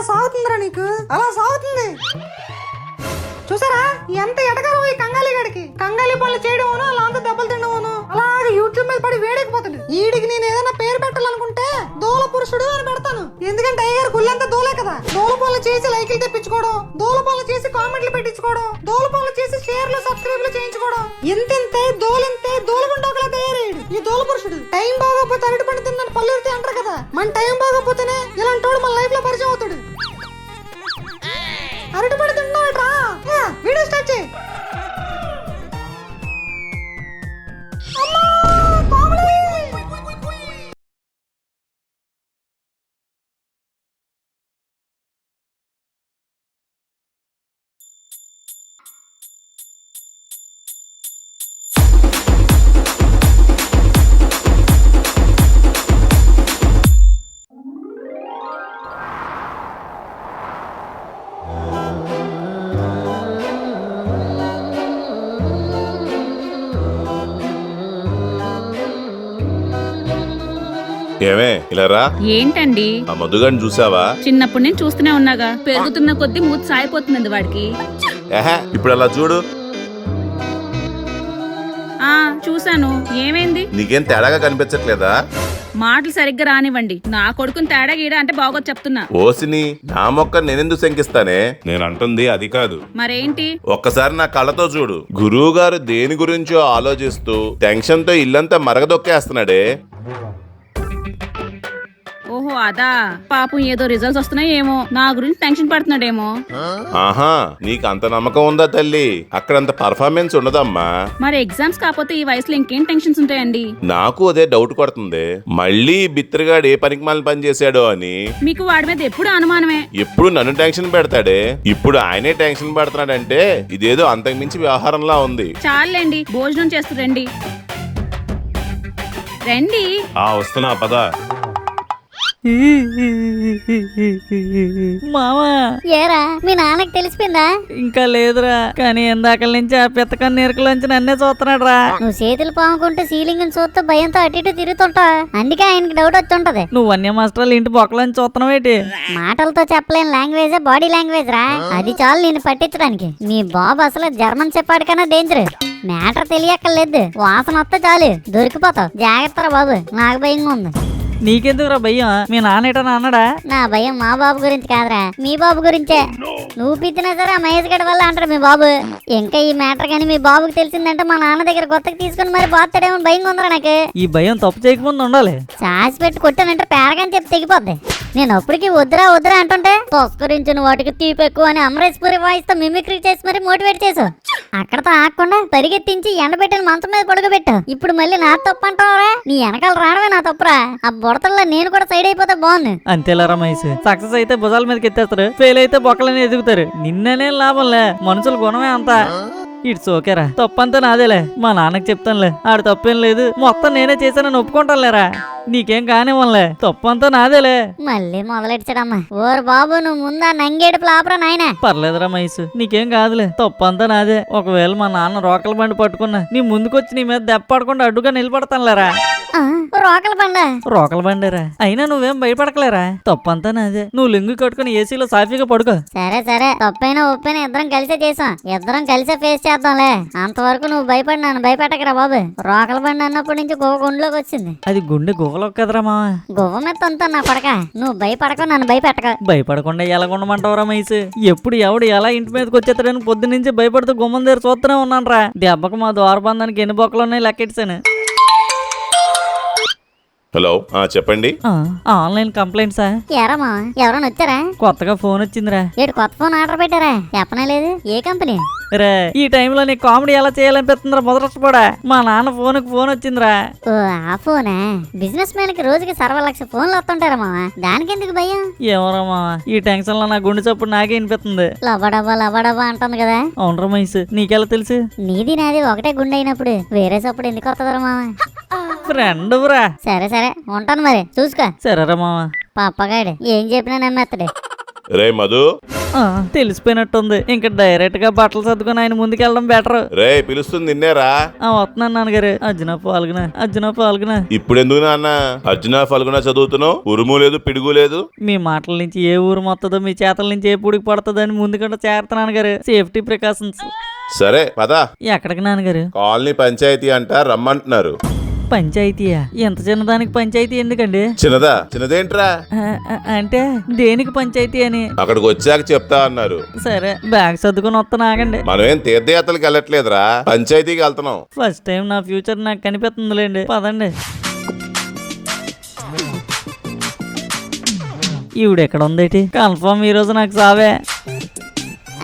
సాగుతుందిరా నీకు, అలా సాగుతుంది. చూసారా ఎంత ఎడగలవు ఈ కంగాలి గడికి. కంగాలి పనులు చేయడమును, అలా అంతా దెబ్బలు తినవును, అలాగే యూట్యూబ్ మీద పడి వేడెక్కిపోతాడు. ఈడికి నేను ఏదైనా పేరు పెట్టాలనుకుంటే దోల పురుషుడు అని పెడతాను. ఎందుకంటే అయ్యారు గుళ్ళంతా దోలే కదా. దోల పనులు చేసి లైకులు తెప్పించుకోవడం, దోల పనులు చేసి కామెంట్లు పెట్టించుకోవడం, దోల పనులు చేసి షేర్లు సబ్స్క్రైబ్లు చేయించుకోవడం, ఎంతెంతే దోలెంతే దోలగుండోకలా తయారయ్యాడు ఈ దోల పురుషుడు. టైం బాగోపోతే అరటి పండు తిన్నాను పళ్ళు ఎరితే అంటారు కదా. మన టైం బాగోపోతేనే ఇలాంటి వాడు మన లైఫ్ లో పరిచయం అవుతాడు. అరటి పండు తింటున్నాడు రా, వీడియో స్టార్ట్ చేయి. ఏమే ఇలా రా. ఏంటండి ఆ మధుగాని చూసావా? చిన్నప్పటి నుంచి చూస్తూనే ఉన్నాగా. పెరుగుతున్న కొద్దీ మూతి సాయిపోతుంది వాడికి. ఇప్పుడు అలా చూడు. ఆ చూసాను. ఏమైంది? నీకేం తేడాగా కనిపించట్లేదా? మాటలు సరిగ్గా రానివ్వండి. నా కొడుకుని తేడా గీడా అంటే బాగోదు చెప్తున్నా. ఓసిని నా మొక్క నేనెందుకు శంకిస్తానే? నేను అంటుంది అది కాదు. మరేంటి? ఒక్కసారి నా కళ్ళతో చూడు. గురువు గారు దేని గురించో ఆలోచిస్తూ టెన్షన్ తో ఇల్లంతా మరగదొక్కేస్తున్నాడే. ఓహో అదా. పాపం ఏదో రిజల్ట్స్ వస్తున్నాయి ఏమో, నా గురించి టెన్షన్ పడుతున్నాడేమో. ఆహా, నీకు అంత నమ్మకం ఉందా తల్లి? అక్కడంత పర్ఫార్మెన్స్ ఉండదమ్మా. మరి ఎగ్జామ్స్ కాకపోతే ఈ వయసులో ఇంకేం టెన్షన్స్ ఉంటాయండి? నాకు అదే డౌట్ కొడుతుంది. మళ్ళీ బిత్రగాడు ఏ పనికిమాలిన పని చేశాడో అని. మీకు వాడి మీద ఎప్పుడు అనుమానమే. ఎప్పుడు నన్ను టెన్షన్ పెడతాడే, ఇప్పుడు ఆయనే టెన్షన్ పెడుతున్నాడంటే ఇదేదో అంతకుమించి వ్యవహారంలా ఉంది. చాలండి, భోజనం చేస్తూ రండి. రండి. వస్తున్నా పద. మామా ఏరా మీ నాన్నకి తెలిసిపోయిందా? ఇంకా లేదురా, కానీ ఎందాకల నుంచి ఆ పిత్తకన్న నీరకలోంచి నన్నే చూస్తున్నాడు రా. నువ్వు చేతులు పాముకుంటూ సీలింగ్ చూస్తూ భయంతో అటు ఇటు తిరుగుతుంటావు, అందుకే ఆయనకి డౌట్ వచ్చుంటది. నువ్వు అన్య మాస్టర్లు ఇంటి బొక్కలోంచి చూస్తున్నావు ఏంటి? మాటలతో చెప్పలేని లాంగ్వేజ్ బాడీ లాంగ్వేజ్ రా, అది చాలు నేను పట్టించడానికి. మీ బాబు అసలు జర్మన్ చెప్పాడు కన్నా డేంజర్. మ్యాటర్ తెలియక్కర్లేదు, వాసన వస్తే చాలు దొరికిపోతావు. జాగ్రత్త రా బాబు, నాకు భయంగా ఉంది. నీకెందుకురా భయం? మీ నాన్న ఏటన్నా అన్నాడా? నా భయం మా బాబు గురించి కాదురా, మీ బాబు గురించే. నువ్వు పిచ్చినా సరే ఆ మహేష్ గడి వల్ల అంటాడు మీ బాబు. ఇంకా ఈ మ్యాటర్ కానీ మీ బాబుకి తెలిసిందంటే మా నాన్న దగ్గర కొత్తగా తీసుకుని మరి బాగుతాడేమో భయం ఉందిరా నాకు. ఈ భయం తప్పు చేయకముందు ఉండాలి. చాచి పెట్టి కొట్టానంటే పేరగాని చెప్పి తెగిపోద్ది. నేను అప్పటికి వద్దురా వద్దురా అంటుంటే తస్కరించిన వాటికి తీపి ఎక్కువ అని అమరేశ్వరి వాయిస్తో మిమిక్రీ చేసి మరి మోటివేట్ చేసావు. అక్కడతో ఆగకుండా పరిగెత్తించి ఎండబెట్టిన మంచం మీద పడుకోబెట్టావు. ఇప్పుడు మళ్ళీ నా తప్పు అంటావురా? నీ వెనకాల రావడమే నా తప్పురా. ఆ బుడతల్లో నేను కూడా సైడ్ అయిపోతే బాగుంది. అంతేలా రమేష్, సక్సెస్ అయితే భుజాల మీదకి ఎత్తేస్తారు, ఫెయిల్ అయితే బొక్కలని ఎదుగుతారు. నిన్ననే లాభంలే, మనుషుల గుణమే అంతా. ఇట్స్ ఓకేరా, తప్పంతా నాదేలే. మా నాన్నకి చెప్తానులే, ఆడు తప్పేం లేదు, మొత్తం నేనే చేశానని ఒప్పుకుంటానులేరా. నీకేం కానివ్వనులే, తప్పంతా నాదేలే. మళ్ళీ మొదలెట్టాడమ్మా. ఓరు బాబు నువ్వు ముందా నంగేడు ప్లాపరా నాయన. పర్లేదురా మహేష్, నీకేం కాదులే, తప్పంతా నాదే. ఒకవేళ మా నాన్న రోకల బండి పట్టుకున్నా నీ ముందుకొచ్చి నీ మీద దెబ్బ పడకుండా అడ్డుగా నిలబడతానులేరా. రోకల బండ? రోకల బండేరా, అయినా నువ్వేం భయపడకలేరా, తప్పంతా నాదే. నువ్వు లింగు కట్టుకుని ఏసీలో సాఫీగా పడుకో. సరే సరే, తప్పైనా ఒప్పైనా ఇద్దరం కలిసే చేసాం, ఇద్దరం కలిసే ఫేస్ చేద్దాంలే. అంతవరకు నువ్వు భయపడినాను భయపెట్టకరా బాబు. రోకల బండి అన్నప్పటి నుంచి గుండెలోకి వచ్చింది. అది గుండె గువ్వలో కదరా మావా. గువ్వ మీద తంతా నా పడక. నువ్వు భయపడక నన్ను భయపెట్టక. భయపడకుండా ఎలా ఉండమంటావురా మైసు? ఎప్పుడు ఎవడు ఎలా ఇంటి మీదకి వచ్చేస్తాడని పొద్దు నుంచి భయపడుతూ గుమ్మం దగ్గర చూస్తూనే ఉన్నాను రా. దెబ్బకు మా ద్వారబంధానికి ఎన్ని బొక్కలు ఉన్నాయి లెక్కెట్టాను. హలో, చెప్పండి. ఆన్లైన్ కంప్లైంట్సా? ఎరమా ఎవరైనా వచ్చారా? కొత్తగా ఫోన్ వచ్చిందిరా. ఏడు కొత్త ఫోన్ ఆర్డర్ పెట్టారా? చెప్పనే లేదు. ఏ కంపెనీ? రే, ఈ టైంలో నీ కామెడీ ఎలా చేయాలనిపిస్తుందిరా మొదలష్టపడా. మా నాన్న ఫోన్ వచ్చిందిరా. ఓ ఆ ఫోనా? బిజినెస్ మ్యాన్ కి రోజుకి 1,00,000 ఫోన్లు వస్తుంటారా మావా? దానికి ఎందుకు భయం? ఏమోరా మావా, ఈ టెన్షన్ లో నా గుండె చప్పుడు నాకే వినిపిస్తుంది. లబడబా అంటుంది కదా. అవునరా మైసు, నీకెలా తెలుసు? నీది నాది ఒకటే గుండె అయినప్పుడు వేరే చప్పుడు ఎందుకు వస్తుందరా మావా? ఫ్రెండ్ బ్రా. సరే సరే ఉంటాను మరి, చూసుకో. సరేరా మావా. పప్పగాడు ఏం చెప్పినా నమ్మేస్తాడు. రే మధు, ఆ, తెలిసిపోయినట్టుంది. ఇంకా డైరెక్ట్ గా బట్టలు సర్దుకొని ఆయన ముందుకెళ్ళడం బెటర్. రే పిలుస్తుంది నిన్నేరా. వస్తున్నాను నాన్నగారు. అర్జున పాల్గొన. ఇప్పుడెందుకు నాన్న అర్జున ఫల్గున చదువుతున్నావు? ఉరుము లేదు, పిడుగు లేదు. మీ మాటల నుంచి ఏ ఊరు మొత్తదో, మీ చేతల నుంచి ఏ పుడికి పడుతుందో అని ముందుకంటే చేరుతున్నాను గారు. Safety precautions. సరే పద. ఎక్కడికి నాన్నగారు? కాలనీ పంచాయతీ అంట, రమ్మంటున్నారు. పంచాయతీయా? ఎంత చిన్నదానికి పంచాయతీ ఎందుకండి? చిన్నదేంట్రా? అంటే దేనికి పంచాయతీ అని అక్కడికి వచ్చాక చెప్తా అన్నారు. సరే బ్యాగ్ సర్దుకొని వస్తాను, ఆగండి. మనమేం తీర్థయాత్రలకు వెళ్ళట్లేదురా, పంచాయతీకి వెళ్తున్నాం. ఫస్ట్ టైం నా ఫ్యూచర్ నాకు కనిపిస్తుందిలేండి. పదండి. ఈవిడెక్కడ ఉందేటి? కన్ఫర్మ్ ఈ రోజు నాకు సావే.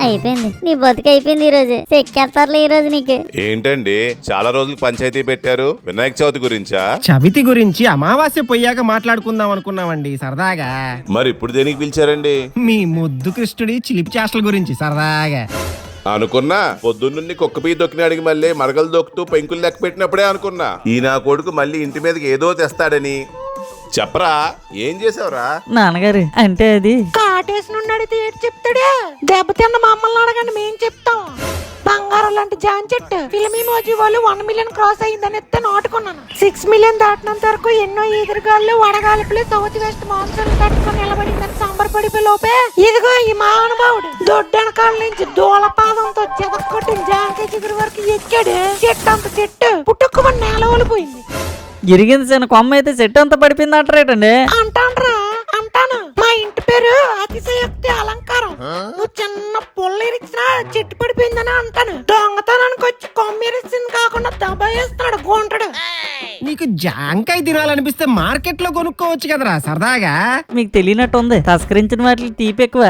అయిపోయింది నీ బతుకు, అయిపోయింది ఈ రోజు. చెక్కేస్తారులే ఈ రోజు నీకు. ఏంటండి చాలా రోజులు పంచాయతీ పెట్టారు? వినాయక చవితి గురించా? చవితి గురించి అమావాస్య పోయాక మాట్లాడుకుందాం అనుకున్నామండి సరదాగా. మరి ఇప్పుడు దేనికి పిలిచారండి? మీ ముద్దు కృష్ణుడి చిలిపి చేష్టల గురించి సరదాగా అనుకున్నా. పొద్దున్నుండి కుక్కపీ దొక్కినాడికి మళ్ళీ మరగలు దొక్కుతూ పెంకులు లెక్క పెట్టినప్పుడే అనుకున్నా ఈ నా కొడుకు మళ్ళీ ఇంటి మీదకి ఏదో తెస్తాడని. చెప్పరా, ఏం చేసావురా? నాన్నగారు అంటే అది కాటేసినున్నాడు ఏడు చెప్తాడే. దెబ్బ తిన్న మమ్మల్ని అడగండి, మేం చెప్తాం. బంగారం లాంటి జాన్ చెట్టు ఫిల్మీ మోజీ వాళ్ళు 1 మిలియన్ క్రాస్ అయిందని ఎత్తే నాటుకున్నాను. 6 మిలియన్ దాటినంత వరకు ఎన్నో ఎదురుగాళ్ళు వడగాలుపులు సౌత్ వెస్ట్ మాన్సూన్ తట్టుకొని నిలబడిందని సంబరపడిపోయి లోపే ఇదిగో ఈ మహానుభావుడు దొడ్డనకాల నుంచి దూలపాదంతో చెదక్కొట్టిన జాంకాయ చిగురు వరకు ఎక్కాడు. చెట్టు అంత చెట్టు పుట్టుకుమని నేల ఓలిపోయింది. ఇరిగింది చిన్న కొమ్మ అయితే చెట్టు అంతా పడిపోయింది అంటారేటండి. అంటాను. మా ఇంటి పేరు అతిశయోక్తి అలంకారం. నువ్వు చిన్న పొల్ల ఇరిచినా చెట్టు పడిపోయిందని అంటాను. దొంగతనానికి వచ్చి కొమ్మ ఇరిచింది కాకుండా దబాయిస్తున్నాడు గోంటడు. నీకు జాంకాయ తినాలనిపిస్తే మార్కెట్ లో కొనుక్కోవచ్చు కదరా సరదాగా. మీకు తెలియనట్టు ఉంది, తస్కరించిన వాటికి తీపి ఎక్కువ.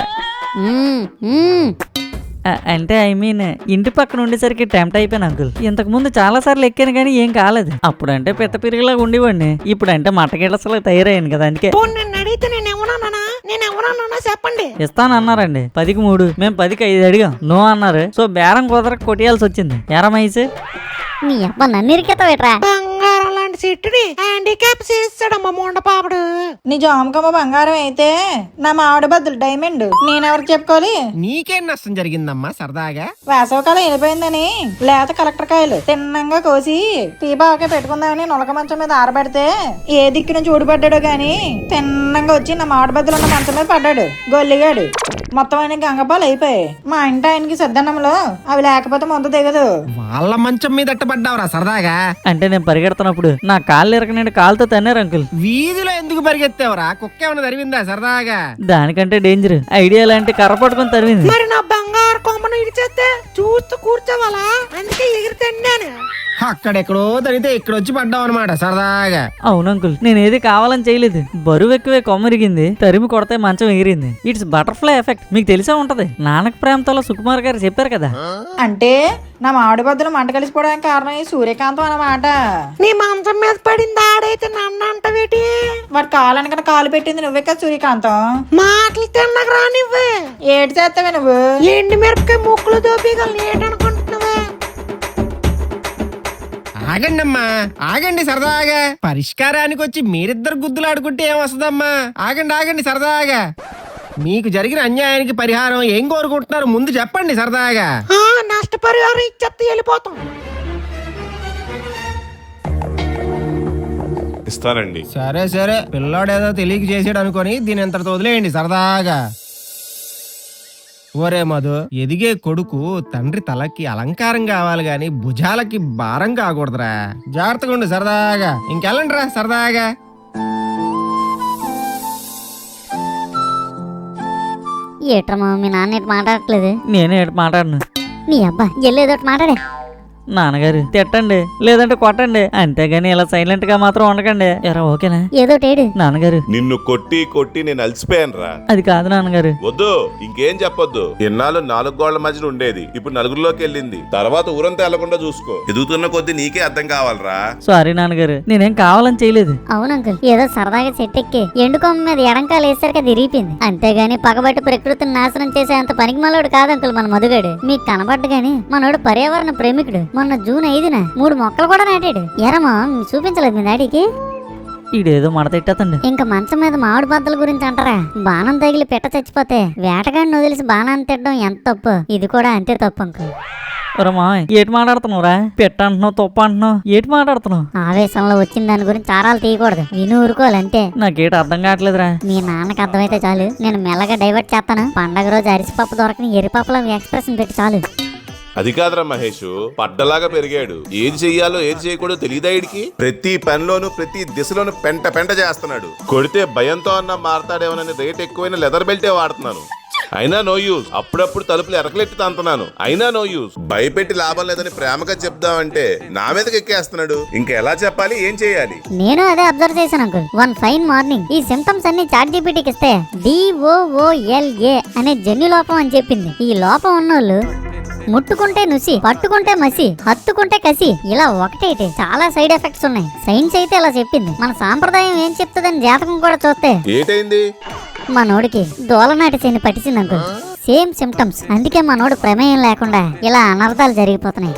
అంటే ఐ మీన్ ఇంటి పక్కన ఉండేసరికి టెంప్ట్ అయిపోయాను అంకుల్. ఇంతకు ముందు చాలా సార్లు ఎక్కాను కానీ ఏం కాలేదు. అప్పుడంటే పెద్ద పిరిగిలాగా ఉండేవాడిని, ఇప్పుడంటే మట్టగిడసలా తయారయ్యాను కదా, అందుకే. నన్ను అడిగితే నేనేమన్నా చెప్పండి. ఇస్తానన్నారండి 10కి 3, మేము 10కి 5 అడిగాం. నో అన్నారు. సో బేరం కుదరకు కొట్టేయాల్సి వచ్చింది. ఎరమైసి నీ అబ్బా నన్ను ఇరికెత్తవేట్రా? బంగారం లాంటి చెట్టుని హ్యాండిక్యాప్ చేస్తాడమ్మా మొండ పాపడు. నిజామకమ్మ బంగారం అయితే నా మామిడి బదులు డైమండ్. నేనెవరికి చెప్పుకోవాలి? నీకేం నష్టం జరిగిందమ్మా సరదాగా? వేసవకాలం వెళ్ళిపోయిందని లేత కలెక్టర్ కాయలు తిన్నంగా కోసి పీపాకే పెట్టుకుందామని నొలక మంచం మీద ఆరబెడితే ఏ దిక్కు నుంచి ఊడిపడ్డాడో గాని తిన్నంగా వచ్చి నా మామిడి బదులు ఉన్న మంచం మీద పడ్డాడు గొల్లిగాడు. మొత్తం ఆయన గంగపాలు అయిపోయాయి. మా ఇంటి ఆయనకి సద్దన్నంలో అవి లేకపోతే ముందు దిగదు. వాళ్ళ మంచం మీద పడ్డావురా సరదాగా? అంటే నేను పరిగెడుతున్నప్పుడు నా కాళ్ళు ఇరకనండి, కాలుతో తన్నారు అంకుల్. వీధిలో ఎందుకు పరిగెత్తావురా? కుక్క ఏమైనా తరివిందా సరదాగా? దానికంటే డేంజర్ ఐడియా లాంటి కర్ర పట్టుకొని తరివింది. మరి నా బంగారు కొమ్మను ఇడిచేస్తే చూస్తూ కూర్చోవాలా? అందుకే ఎగిరితన్నాను. అక్కడెక్కడో తరిగితే ఇక్కడ వచ్చి పడ్డావు అనమాట సరదాగా. అవును అంకుల్, నేనేది కావాలని చేయలేదు. బరువు ఎక్కువే కొమ్మరిగింది, తరిమి కొడితే మంచం ఎగిరింది. It's butterfly effect. మీకు తెలిసే ఉంటది. నానక ప్రేమతో సుకుమార్ గారు చెప్పారు కదా. అంటే నా మామిడి బదులు మంట కలిసిపోవడానికి కారణం ఈ సూర్యకాంతం అన్నమాట. నీ మంచం మీద పడింది ఆడైతే నన్ను అంటవేటి? వాడు కాలనికన్నా కాలు పెట్టింది నువ్వే కదా సూర్యకాంతం. మాటలు తిన్నకు రానివ్వే. ఏడు చేస్తావే నువ్వు? ఎండి మిరపకాయ ముక్కులు దోపిగలను ఏటనుకుంటున్నావే? ఆగండమ్మా ఆగండి సరదాగా. పరిష్కారానికి వచ్చి మీరిద్దరు గుద్దులు ఆడుకుంటే ఏమొస్తుందమ్మా? ఆగండి సరదాగా. మీకు జరిగిన అన్యాయానికి పరిహారం ఏం కోరుకుంటున్నారు ముందు చెప్పండి సరదాగా. నష్టపరిహారం ఇచ్చేస్తే వెళ్ళిపోతాం. ఇస్తానండి. సరే పిల్లాడేదో తెలియక చేసాడు అనుకొని దీని ఎంతటితో వదిలేయండి సరదాగా. ఓరే మధు, ఎదిగే కొడుకు తండ్రి తలకి అలంకారం కావాలి గాని భుజాలకి భారం కాకూడదురా. జాగ్రత్తగా ఉండు సరదాగా. ఇంకెళ్ళండి రా సరదాగా. ఏట్రమా మీ నాన్న ఇటు మాట్లాడట్లేదు? నేనే ఏడు మాట్లాడను. నీ అబ్బా ఎల్లేదోటి మాట్లాడే. నాన్నగారు తిట్టండి లేదంటే కొట్టండి, అంతేగాని ఇలా సైలెంట్ గా మాత్రం ఉండకండి. ఎరా ఓకేనా? ఏదోటేడు. నాన్నగారు నిన్ను కొట్టి నేను అలసిపోయాను రా. అది కాదు నాన్నగారు. వద్దు, ఇంకేం చెప్పొద్దు. ఎన్నాళ్ళు 4 గోళ్ల మధ్యన ఉండేది, ఇప్పుడు 4లోకి వెళ్ళింది. తర్వాత ఊరంతా వెళ్లకుండా చూసుకో. ఎదుగుతున్న కొద్దీ నీకే అర్థం కావాలరా. సారీ నాన్నగారు, నేనేం కావాలని చేయలేదు. అవును అంకుల్, ఏదో సరదాగా చెట్టెక్కి ఎండుకొమ్మ మీద ఎడంకాలు వేసరికి అది ఇరిగిపోయింది. అంతేగాని పగబట్టి ప్రకృతిని నాశనం చేసే అంత పనికి మనోడు కాదు అంకుల్ మన మధుగాడు. మీకు కనబడ్డు గాని మనోడు పర్యావరణ ప్రేమికుడు. మొన్న జూన్ 5న 3 మొక్కలు కూడా నాటాడు. ఎరమా చూపించలేదు మీ డాడీకి? ఇదేదో మడతెట్టేతండి. ఇంకా మంచం మీద మామిడి బద్దల గురించి అంటారా? బాణం తగిలి పెట్ట చచ్చిపోతే వేటగాడిని వదిలేసి బాణాన్ని తిట్టడం ఎంత తప్పు, ఇది కూడా అంతే తప్పు అంకుల్. ఒరే మా ఏటి మాట్లాడుతున్నావురా? పెట్ట అంటున్నావు, తప్పు అంటున్నావు, ఏటి మాట్లాడుతున్నావు? ఆవేశంలో వచ్చిన దాని గురించి ఆరాలు తీయకూడదు, విని ఊరుకోవాలి అంతే. నాకేటి అర్థం కావట్లేదురా. మీ నాన్నకి అర్థమైతే చాలు, నేను మెల్లగా డైవర్ట్ చేస్తాను. పండగ రోజు అరిసిపప్పు దొరకని ఎరిపప్పులో ఎక్స్ప్రెషన్ పెట్టి చాలు. అది కాదురా మహేష్, పడ్డలాగా పెరిగాడు. ఏది చెయ్యాలో ఏది చేయకూడదో తెలియదా ఇడికి? ప్రతి పనిలోను ప్రతి దిశలోను పెంట పెంట చేస్తున్నాడు. కొడితే భయంతో అన్నా మారతాడేమోనని రేట్ ఎక్కువైన లెదర్ బెల్టే వాడుతున్నాను. అయినా నో యూజ్. అప్పుడప్పుడు తలుపులు ఎరకలెట్టి తంతున్నాను, అయినా నో యూజ్. భయపెట్టి లాభం లేదని ప్రేమగా చెప్దామంటే నా మీదకి ఎక్కేస్తున్నాడు. ఇంకా ఎలా చెప్పాలి, ఏం చేయాలి? నేను అదే అబ్జర్వ్ చేశాను అంకుల్. వన్ ఫైన్ మార్నింగ్ ఈ సిమ్టమ్స్ అన్ని చాట్ జీపీటీకి ఇస్తే DOOLA అనే జన్యు లోపం అని చెప్పింది. ఈ లోపం ఉన్నోళ్ళు ముట్టుకుంటే నుసి, పట్టుకుంటే మసి, హత్తుకుంటే కసి, ఇలా ఒకటేటి చాలా సైడ్ ఎఫెక్ట్స్ ఉన్నాయి. సైన్స్ అయితే ఇలా చెప్పింది. మన సాంప్రదాయం ఏం చెప్తుందని జాతకం కూడా చూస్తే ఏటైంది? మనోడికి దోలనాటి శని పట్టించింది అంకుల్. Same symptoms. అందుకే మనోడు ప్రమేయం లేకుండా ఇలా అనర్థాలు జరిగిపోతున్నాయి.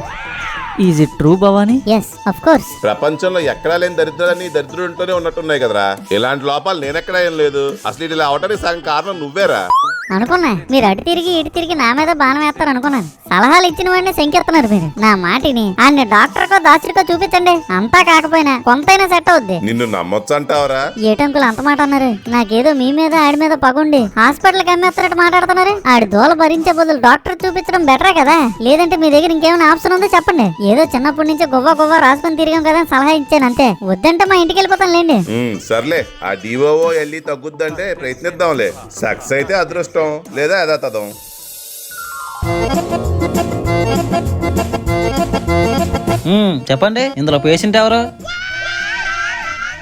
Is it true Bhavani? Yes of course. ప్రపంచంలో ఎక్కడా లేని దరిద్రాలని దరిద్రుంటూనే ఉన్నట్టున్నాయి కదరా. ఇలాంటి లోపాలు నేనెక్కడా ఏం లేదు. అసలు ఇటు ఇలా అవటానికి సగం కారణం నువ్వేరా. అనుకున్నా మీరు అటు తిరిగి ఇటు తిరిగి నా మీద బాణం వేస్తారు అనుకున్నాను. సలహాలు ఇచ్చిన వాడిని శంకెత్తున్నారు మీరు. నా మాటిని ఆయన డాక్టర్కో దాచుడికో చూపించండి, అంతా కాకపోయినా కొంతైనా సెట్ అవుద్ది. నిన్ను నమ్మొచ్చు అంటావరా? ఏటంకులు అంత మాట అన్నారు? నాకేదో మీ మీద ఆడి మీద పగుండి హాస్పిటల్ కి అమ్మేస్తున్నట్టు మాట్లాడుతున్నారు. ఆడి దోల భరించే బదులు డాక్టర్ చూపించడం బెటరే కదా. లేదంటే మీ దగ్గర ఇంకేమైనా ఆప్షన్ ఉందో చెప్పండి. ఏదో చిన్నప్పటి నుంచే గువ్వ రాసుకొని తిరిగాం కదా అని సలహా ఇచ్చాను అంతే. వద్దంటే మా ఇంటికి వెళ్ళిపోతాను లేండి. సర్లే, ఆ DOOLA తగ్గుద్దంటే ప్రయత్నిద్దాంలే. సక్సెస్ అయితే అదృష్టం, లేదా యథాతథం. చెప్పండి, ఇందులో పేషెంట్ ఎవరు?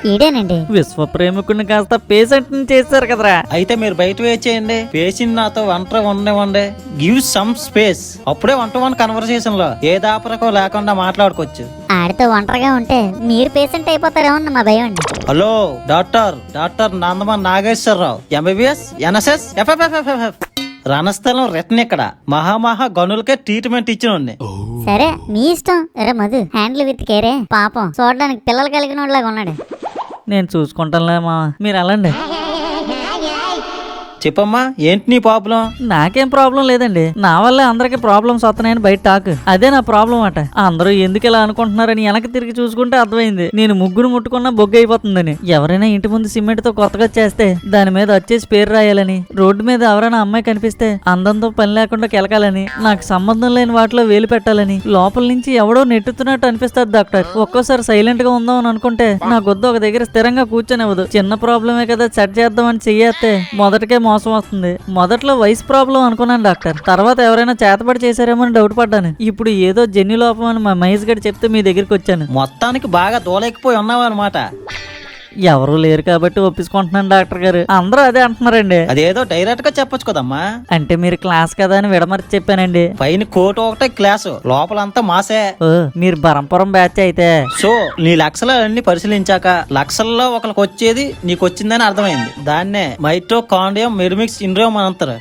ఈడేనండి. విశ్వ ప్రేమికుడిని కాస్త పేషెంట్ చేశారు కదరా. అయితే మీరు బయట వెయిట్ చేయండి. పేషెంట్ నాతో ఒంటరి ఉండనివ్వండి. Give some space. అప్పుడే 1-to-1 కన్వర్సేషన్ లో ఏ దాపరకం లేకుండా మాట్లాడుకోవచ్చు. ఆడితో ఒంటరిగా ఉంటే మీరు పేషెంట్ అయిపోతారేమో మా భయం అండి. Hello doctor Nandaman Nageswararao, MBBS NSS FFFFF. Ranasthalam return ఇక్కడ. మహా గనులకే ట్రీట్మెంట్ ఇచ్చినండి. సరే మీ ఇష్టం. అరే మధు, హ్యాండిల్ విత్ కేరే. పాపం చూడడానికి పిల్లలు కలిగిన వాళ్ళగా ఉన్నాడు. నేను చూసుకుంటానులే మా, మీరు వెళ్ళండి. చెప్పమ్మా, ఏంటి నీ ప్రాబ్లం? నాకేం ప్రాబ్లం లేదండి. నా వల్లే అందరికి ప్రాబ్లమ్స్ వస్తున్నాయని బయట టాక్. అదే నా ప్రాబ్లం అట. అందరూ ఎందుకు ఇలా అనుకుంటున్నారని వెనక్కి తిరిగి చూసుకుంటే అర్థమైంది. నేను ముగ్గురు ముట్టుకున్నా బొగ్గు అయిపోతుందని. ఎవరైనా ఇంటి ముందు సిమెంట్ తో కొత్తగా చేస్తే దాని మీద వచ్చేసి పేరు రాయాలని, రోడ్డు మీద ఎవరైనా అమ్మాయి కనిపిస్తే అందంతో పని లేకుండా కెలకాలని, నాకు సంబంధం లేని వాటిలో వేలు పెట్టాలని లోపల నుంచి ఎవడో నెట్టుతున్నట్టు అనిపిస్తుంది డాక్టర్. ఒక్కోసారి సైలెంట్ గా ఉందాం అని అనుకుంటే నా గొద్దు ఒక దగ్గర స్థిరంగా కూర్చొనివ్వదు. చిన్న ప్రాబ్లమే కదా సెట్ చేద్దామని చెయ్యేస్తే మొదటికే మోసం వస్తుంది. మొదట్లో వయసు ప్రాబ్లం అనుకున్నాను డాక్టర్. తర్వాత ఎవరైనా చేతబడి చేశారేమో అని డౌట్ పడ్డాను. ఇప్పుడు ఏదో జన్యు లోపం అని మా మహేష్ గడి చెప్తే మీ దగ్గరికి వచ్చాను. మొత్తానికి బాగా దోలేకపోయి ఉన్నావు అనమాట. ఎవరు లేరు కాబట్టి ఒప్పించుకుంటున్నాను డాక్టర్ గారు. అందరూ అదే అంటున్నారండి. అదేదో డైరెక్ట్ గా చెప్పొచ్చు కదమ్మా. అంటే మీరు క్లాస్ కదా అని విడమర్చి చెప్పానండి. పైన కోటు ఒకటే క్లాసు, లోపలంతా మాసే. ఓ, మీరు బరంపురం బ్యాచ్ అయితే. సో నీ లక్షలన్నీ పరిశీలించాక లక్షల్లో ఒకరికి వచ్చేది నీకు వచ్చిందని అర్థమైంది. దాన్నే మైటోకాండ్రియం మెర్మిక్స్ సిండ్రోమ్ అని అంటారు.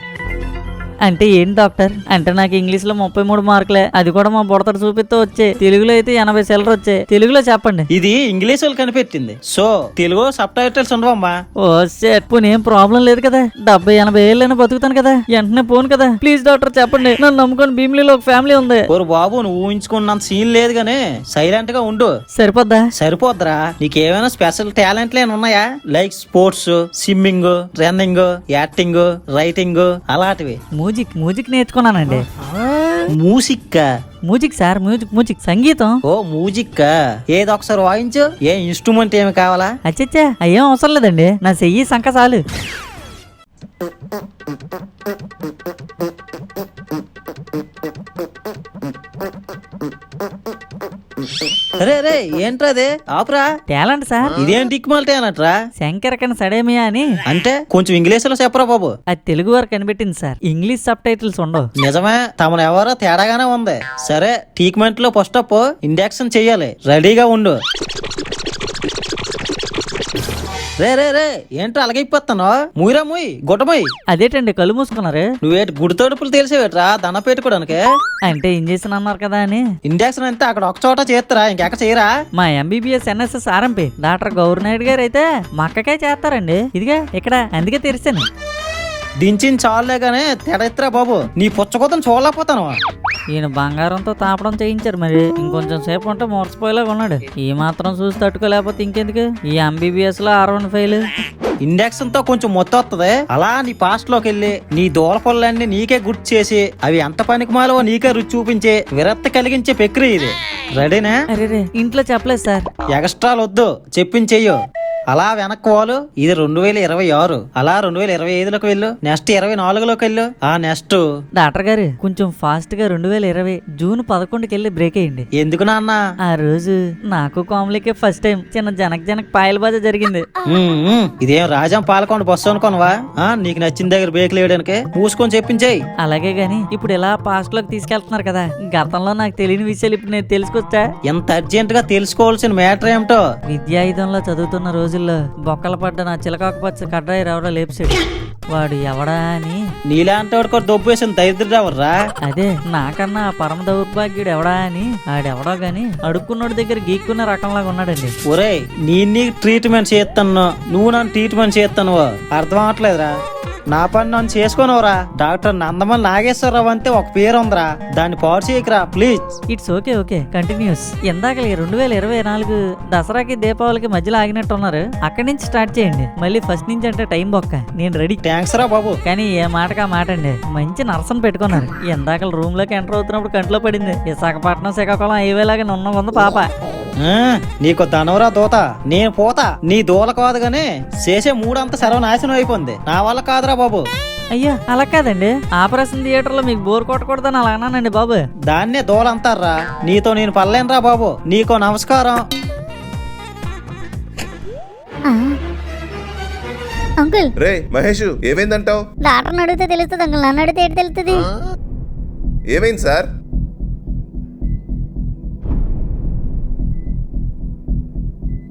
అంటే ఏంటి డాక్టర్? అంటే నాకు ఇంగ్లీష్ లో 33 మార్కులే, అది కూడా మా బుడతడు చూపిస్తూ వచ్చే. తెలుగులో అయితే 80 సెలరు వచ్చే. తెలుగులో చెప్పండి. ఇది ఇంగ్లీష్ వాళ్ళు కనిపెట్టింది. సో తెలుగు సబ్ టైటిల్స్ ఉండవమ్మా. ఓ షట్, పోనీ ఏం ప్రాబ్లం లేదు కదా. 70-80 ఏళ్ళైనా బతుకుతాను కదా, వెంటనే పోను కదా. ప్లీజ్ డాక్టర్ చెప్పండి. నన్ను నమ్ముకొని భీమిలీలో ఒక ఫ్యామిలీ ఉంది. ఓరు బాబు, నువ్వు ఊహించుకున్నంత సీన్ లేదు గానీ సైలెంట్ గా ఉండు. సరిపోద్దా? సరిపోద్రా. నీకేమైనా స్పెషల్ టాలెంట్లు ఏమైనా ఉన్నాయా? Like sports, swimming, running, acting, writing అలాంటివి. మ్యూజిక్ నేర్చుకున్నానండి. మ్యూజిక్? మ్యూజిక్ సార్, మ్యూజిక్ సంగీతం. ఓ మ్యూజిక్. ఏదో ఒకసారి వాయించు. ఏ ఇన్స్ట్రుమెంట్ ఏమి కావాలా? అచ్చచ్చా, అయ్యేం అవసరం లేదండి. నా చెయ్యి సంక చాలు. రే ఏంట్రా అదే? ఆపురా. Talent sir. ఇదేం టిక్మాల్ టాలెంట్రా? శంకరకన్ సడేమియా అని. అంటే కొంచెం ఇంగ్లీష్ లో చెప్పరా బాబు. అది తెలుగు వారు కనిపెట్టింది సార్. ఇంగ్లీష్ సబ్ టైటిల్స్ ఉండవు. నిజమే, తమను ఎవరో తేడాగానే ఉంది. సరే, ట్రీట్మెంట్ లో ఫస్ట్ అప్ ఇంజెక్షన్ చెయ్యాలి. రెడీగా ఉండు. రే రే రే ఏంట్రా అలాగే ఇప్పొస్తాను ముయ్యరా ముయ్ గుట్టముయ్. అదేటండి కళ్ళు మూసుకున్నారు? నువ్వేటి గుడి తడుపులు తెలిసేవేట్రా దండ పెట్టుకోవడానికి? అంటే ఇంజక్షన్ అన్నారు కదా అని. ఇంజక్షన్ అంతే అక్కడ ఒక చోట చేస్తారా ఇంకెక్కడ చేయరా? మా ఎంబీబీఎస్ ఎన్ఎస్ఎస్ ఆర్ఎంపీ డాక్టర్ గౌరనాయుడు గారు అయితే మక్కకే చేస్తారండి. ఇదిగా ఇక్కడ అందుకే తెరిచాను. దించిన చాలులే గానీ తెడెత్తరా బాబు, నీ పుచ్చకోతను చూడలేకపోతాను. ఈయన బంగారంతో తాపడం చేయించారు, మరి ఇంకొంచెం సేపు ఉంటే మోర్చిపోయేలాగా ఉన్నాడు. ఈ మాత్రం చూసి తట్టుకోలేకపోతే ఇంకెందుకు ఈ ఎంబీబీఎస్ లో R1 ఫెయిల్. ఇండక్షన్ తో కొంచెం మొత్తం వస్తుంది. అలా నీ పాస్ట్ లోకి వెళ్ళి నీ దూల పళ్ళన్నీ నీకే గుర్తు చేసి అవి ఎంత పనికిమాలో నీకే రుచి చూపించి విరక్తి కలిగించే ప్రక్రియ ఇది. రెడీనా? అరే ఇంట్లో చెప్పలేదు సార్. ఎక్స్ట్రాలు వద్దు, చెప్పించెయ్యు. అలా వెనక్కి వాళ్ళు ఇది 2026, అలా 2025లోకి వెళ్ళు, నెక్స్ట్ 24లోకి వెళ్ళు, ఆ నెక్స్ట్. డాక్టర్ గారు కొంచెం ఫాస్ట్ గా 2020 జూన్ 11కి వెళ్ళి బ్రేక్ అయ్యండి. ఎందుకు నాన్న? ఆ రోజు నాకు కామ్లీకే ఫస్ట్ టైం చిన్న జనక్ పాయల బాజ జరిగింది. ఇదేం రాజం పాలకొండ బస్సు అనుకోనవా? నీకు నచ్చిన దగ్గర బ్రేక్ లేయడానికి మూసుకొని చెప్పించేయి. అలాగే గాని ఇప్పుడు ఇలా పాస్ట్ లోకి తీసుకెళ్తున్నారు కదా, గతంలో నాకు తెలియని విషయాలు ఇప్పుడు నేను తెలుసుకొచ్చా. ఎంత అర్జెంట్ గా తెలుసుకోవాల్సిన మ్యాటర్ ఏమిటో. విద్యాయుధంలో చదువుతున్న రోజుల్లో బొక్కలు పడ్డ నా చిలకాకు పచ్చ కడ్రాయి ఎవరో లేపుసాడు. వాడు ఎవడా అని. నీలాంటి వాడు కూడా దొబ్బు వేసిన దరిద్రుడెవర్రా? అదే నాకన్నా పరమ దౌర్భాగ్యుడు ఎవడా అని. ఆడెవడో గాని అడుక్కున్నోడి దగ్గర గీక్కున్న రకంలాగా ఉన్నాడండి. ఒరేయ్ నీకు ట్రీట్మెంట్ చేస్తాను, నువ్వు నన్ను ట్రీట్మెంట్ చేస్తాను, అర్థం అవట్లేదురా. నా పని నన్ను చేసుకోనవరా. డాక్టర్ నందమల్ నాగేశ్వరరావు అంటే ఒక పేరు ఉందిరా, దాన్ని పాడు చేయకరా please. It's okay okay continues. ఇందాక 2024 దసరాకి దీపావళికి మధ్యలో ఆగినట్టున్నారు. అక్కడి నుంచి స్టార్ట్ చేయండి. మళ్ళీ ఫస్ట్ నుంచి అంటే టైం బొక్క. నేను రెడీ. థ్యాంక్స్ రా బాబు. కానీ ఏ మాటగా మాట అండి, మంచి నర్సను పెట్టుకున్నారు. ఇందాక రూమ్ లోకి ఎంటర్ అవుతున్నప్పుడు కంట్లో పడింది. విశాఖపట్నం శ్రీకాకుళం హైవేలాగా ఉన్న పాప. నీకు ధనవరా దూత, నేను పోతా. నీ దూల కాదు గాని చేసే మూడంతా సర్వనాశనం అయిపోయింది. నా వల్ల కాదురా బాబు. అయ్యో అలా కాదండి, ఆపరేషన్ థియేటర్ లో మీకు బోర్ కొట్టకూడదని అలా అన్నానండి బాబు. దాన్నే దూల అంటారా. నీతో నేను పర్లేనురా బాబు. నీకో నమస్కారం. అంకుల్ రే మహేష్, ఏమైందంటావు? డాక్టర్ని అడిగితే తెలుస్తుంది అంకుల్, నన్ను అడిగితే ఏంటి తెలుస్తుంది? ఏమైంది సార్?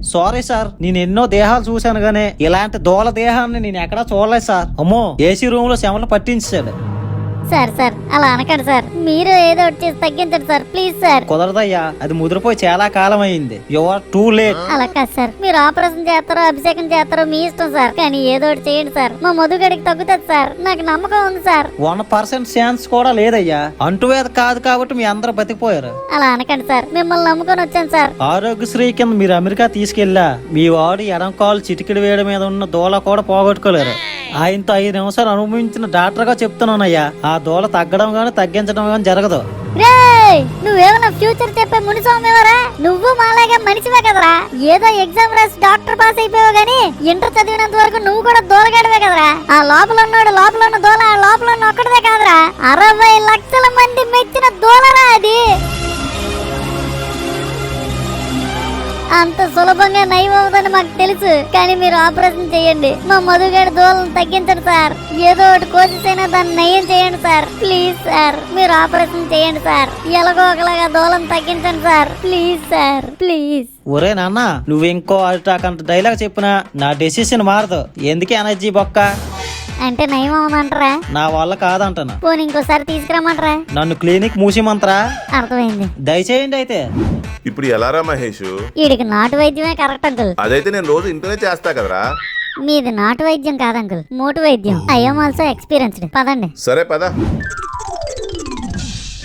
సారీ సార్, నేను ఎన్నో దేహాలు చూశాను గానీ ఇలాంటి దూల దేహాన్ని నేను ఎక్కడా చూడలేదు సార్. అమ్మో, ఏసీ రూమ్ లో చెమటలు పట్టించాడు. సార్ సార్ అలా అనకండి సార్, మీరు ఏదో ఒకటి చేసి తగ్గించండి సార్ ప్లీజ్ సార్. కుదరదయ్యా, అది ముదిరిపోయి చాలా కాలం అయింది. You are too late. అలా కాదు సార్, మీరు ఆపరేషన్ చేస్తారో అభిషేకం చేస్తారో మీ ఇష్టం సార్, కానీ ఏదో ఒకటి చేయండి సార్. మా మధుగడికి తగ్గుతుంది సార్, నాకు నమ్మకం ఉంది సార్. 1% ఛాన్స్ కూడా లేదయ్యా. అంటువేద కాదు కాబట్టి మీ అందరూ బతికిపోయారు. అలా అనకండి సార్, మిమ్మల్ని నమ్ముకొని వచ్చాను సార్. ఆరోగ్యశ్రీ కింద మీరు అమెరికా తీసుకెళ్ళా మీ వాడు ఎడం కాలు చిటికిడి వేడి మీద ఉన్న దోల కూడా పోగొట్టుకోలేరు. ఆయనతో 5 నిమిషాలు అనుభవించిన డాక్టర్ గా చెప్తున్నానయ్యా, ఆ దోల తగ్గడం గానీ తగ్గించడం గానీ జరగదు. రేయ్, నువ్వేమన్నా ఫ్యూచర్ చెప్పే మునిస్వామివరా? నువ్వు మాలాగా మనిషివే కదరా. ఏదో ఎగ్జామ్ రాసి డాక్టర్ పాస్ అయిపోయావు గానీ ఇంటర్ చదివినంత వరకు నువ్వు కూడా దోలగాడివే కదరా. ఆ లోపల ఉన్నాడు, లోపల ఉన్న దోల ఆ లోపల ఉన్న ఒక్కడిదే కాదురా, 60 లక్షల మంది మెచ్చిన దోలరా అది. అంత సులభంగా నయం అవుతుందని మాకు తెలుసు, కానీ మీరు ఆపరేషన్ చేయండి. మా మధుగడి దోలను తగ్గించండి సార్. ఏదో ఒకటి కోసిసైనా దాన్ని నయం చేయండి సార్ ప్లీజ్ సార్. మీరు ఆపరేషన్ చేయండి సార్. ఎలాగో ఒకలాగా దోలను తగ్గించండి సార్ ప్లీజ్ సార్ ప్లీజ్. ఒరే నాన్న, నువ్వు ఇంకో అటాకంత డైలాగ్ చెప్పినా నా డెసిషన్ మారదు. ఎందుకే ఎనర్జీ బొక్క? అంటే నయం అవునంటారా? నా వల్ల కాదంటాను. పోనీ ఇంకోసారి తీసుకురమ్మంటారా? నన్ను క్లినిక్ మూసిమంతరా? అర్థమైంది. దయచేయండి. అయితే ఇప్పుడు ఎలారా మహేష్? వీడికి నాటు వైద్యమే కరెక్ట్ అంకుల్. అదైతే నేను రోజు ఇంట్లోనే చేస్తా కదరా. మీది నాటు వైద్యం కాదు అంకుల్, మోటు వైద్యం. I am also experienced. పదండి. సరే పద.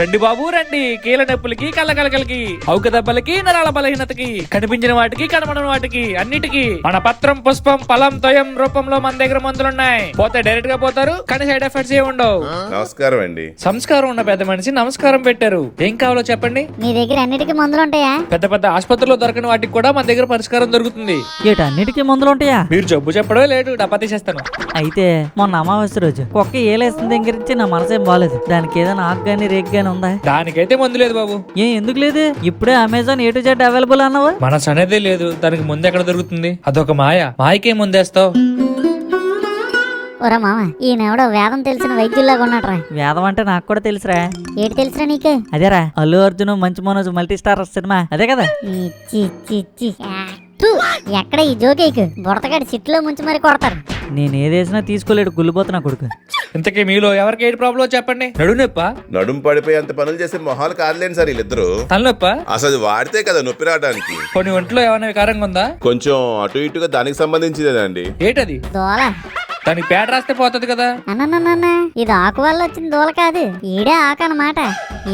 రండి బాబు రండి. కీళ్ళ నొప్పులకి, కళ్ళ కలకలకి, ఔక దెబ్బలకి, నరాల బలహీనతకి, కనిపించిన వాటికి కనబడని వాటికి అన్నిటికీ మన పత్రం పుష్పం ఫలం తోయం రూపంలో మన దగ్గర మందులున్నాయి. పోతే డైరెక్ట్ గా పోతారు, కానీ సైడ్ ఎఫెక్ట్స్ ఏ ఉండవు. నమస్కారం అండి. సంస్కారం ఉన్న పెద్ద మనిషి నమస్కారం పెట్టారు. ఏం కావాలో చెప్పండి. మీ దగ్గర అన్నిటికీ మందులు ఉంటాయా? పెద్ద పెద్ద ఆసుపత్రిలో దొరకని వాటికి కూడా మన దగ్గర పరిష్కారం దొరుకుతుంది. ఏటన్నిటికీ మందులు ఉంటాయా? మీరు జబ్బు చెప్పడమే లేటు, డబ్బా తీసేస్తాను. అయితే మొన్న అమావాస్య రోజు కుక్క ఏలేస్తుంది దగ్గరించి నా మనసేం బాలేదు. దానికి ఏదైనా ఆకు గానీ రేక్ గానీ ఉందా? దానికైతే మందు లేదు బాబు. ఎందుకు లేదు? ఇప్పుడే Amazon A to Z available అన్నావు. మనసు అనేదే లేదు, దానికి ముందు ఎక్కడ దొరుకుతుంది? అదొక మాయకే ముందేస్తావు. ఓరా మామ, ఈయనెవడో వేదం తెలిసిన వైద్యుల్లాగా ఉన్నాడ్రా. వేదం అంటే నాకు కూడా తెలుసురా. ఏటి తెలుసురా నీకే? అదేరా Allu Arjun Manchu Manoj multi star cinema అదే కదా. తూ, ఎక్కడ ఈ జోకేకు బుడతగాడి సిట్లో ముంచి మరి కొడతారు. నేను ఏదేసినా తీసుకోలేడు గుల్లిపోతున్నా కొడుకు. ఇంతకీ మీలో ఎవరికి ఏ ప్రాబ్లం చెప్పండి. నడునొప్ప, నడుం పడిపోయి అంత పనులు చేసే మొహాలు కాదులేండి సార్ వీళ్ళిద్దరు. తలనొప్ప, అసలు వాడితే కదా నొప్పి రావడానికి. కొన్ని ఒంట్లో ఏమైనా వికారంగా ఉందా? కొంచెం అటు ఇటుగా దానికి సంబంధించిందేనండి. ఏంటది? దోల. దానికి పేట రాస్తే పోతుంది కదా. అన్న ఇది ఆకు వల్ల వచ్చిన దోల కాదు, ఈడే ఆకు అన్నమాట.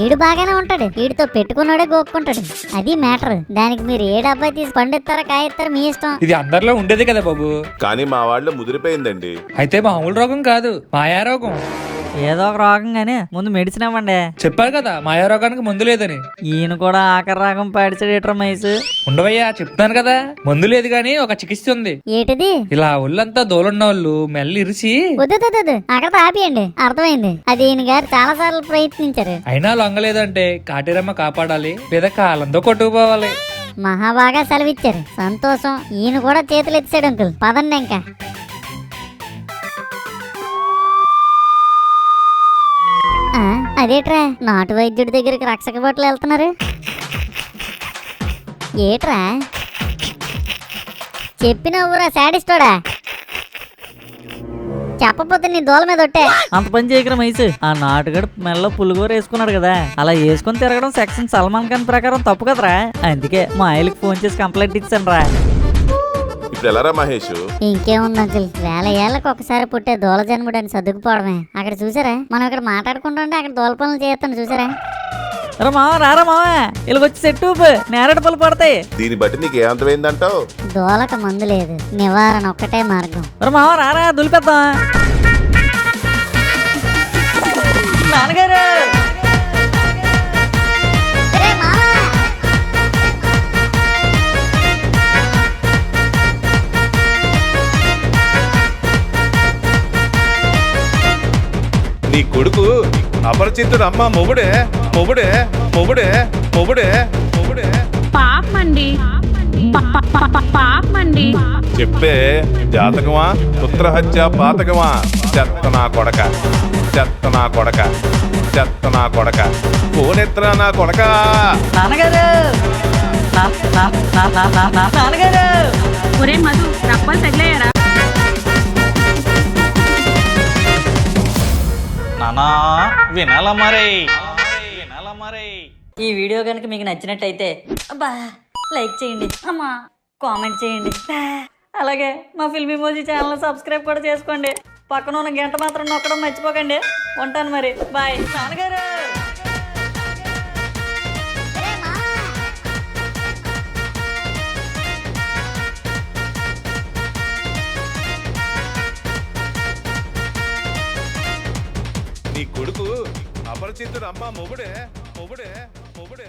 ఈడు బాగానే ఉంటాడు, ఈడితో పెట్టుకున్నాడే గోక్కుంటాడు. అది మ్యాటర్. దానికి మీరు ఏ డబ్బా తీసి పండిస్తారా కాయిస్తారా మీ ఇష్టం. ఇది అందరిలో ఉండేది కదా బాబు. కానీ మా వాళ్ళు ముదిరిపోయిందండి. అయితే మామూలు రోగం కాదు, మాయా రోగం. ఏదో ఒక రోగం గానీ ముందు మెడిసిన్ ఇవ్వండి. చెప్పారు కదా మాయా రోగానికి మందు లేదని. ఈయన కూడా ఆఖరి రాగం పాడిచాడేట్రా మైసు. ఉండవయ్యా, చెప్తాను కదా. మందు లేదు గాని ఒక చికిత్స ఉంది. ఏటిది? ఇలా ఒళ్ళంతా దోలున్న వాళ్ళు మెల్లి ఇరిసి. వద్దు అక్కడ ఆపియండి. అర్థమైంది. అది ఈయన గారు చాలా సార్లు ప్రయత్నించారు, అయినా లొంగలేదంటే కాటేరమ్మ కాపాడాలి, లేదా కాలంతో కొట్టుకుపోవాలి. మహాబాగా సెలవిచ్చారు. సంతోషం. ఈయన కూడా చేతులు ఎత్తాడు అంకుల్. పదండి ఇంకా. అదేట్రా నాటు వైద్యుడి దగ్గరికి రక్షక బట్టలు వెళ్తున్నారు ఏట్రా? చెప్పినవ్వురా శాడిస్టోడా. చెప్పపోతే నీ దోల మీద ఒట్టే. అంత పని చేయకరా మైసు. ఆ నాటుగడు మెల్ల పులిగోర వేసుకున్నాడు కదా, అలా వేసుకుని తిరగడం సెక్షన్ సల్మాన్ ఖాన్ ప్రకారం తప్పు కదరా. అందుకే మా ఆయనకి ఫోన్ చేసి కంప్లైంట్ ఇచ్చాను రా. ఇప్పుడు ఎలారా మహేష్? ఇంకేముంది అంకుల్, వేల ఏళ్ళకి ఒకసారి పుట్టే దోల జన్ముడు అని సర్దుకుపోవడమే. అక్కడ చూసారా, మనం ఇక్కడ మాట్లాడుకుంటుంటే అక్కడ దోల పనులు చేస్తాను చూసారా. రా మావా, రారా మావా, ఇలాగొచ్చి సెట్టు నేరేడు పళ్ళు పడతాయి. దీన్ని బట్టి నీకు ఏ అంతమైందంటావు? దోలకు మందు లేదు, నివారణ ఒక్కటే మార్గం. రా మావా, రారా దులిపేద్దాం. నాన్నగారు నీ కొడుకు అపరిచితుడు అమ్మ మొగుడే మొగుడే మొగుడే మొగుడే మొగుడే పాపమండి, పాపమండి. చెప్పే జాతకమా పుత్రహత్య పాతకమా? చెత్త నా కొడక, చెత్త నా కొడక, చెత్త నా కొడక, ఫోనెత్తరా నా కొడక. నాన్నగారు నాన్నగారు. ఒరే మధు, రప్పలు తగిలాయరా? నానా వినాలా మరి. ఈ వీడియో కనుక మీకు నచ్చినట్టయితే అబ్బా లైక్ చేయండి, అమ్మా కామెంట్ చేయండి, అలాగే మా ఫిల్మీ మోజీ ఛానల్ సబ్స్క్రైబ్ కూడా చేసుకోండి. పక్కన ఉన్న గంట మాత్రం నొక్కడం మర్చిపోకండి. ఉంటాను మరి, బాయ్. నాన్నగారు నీ కొడుకు అపరిచితుడు అమ్మ మొగుడే మొగుడే మొగుడే.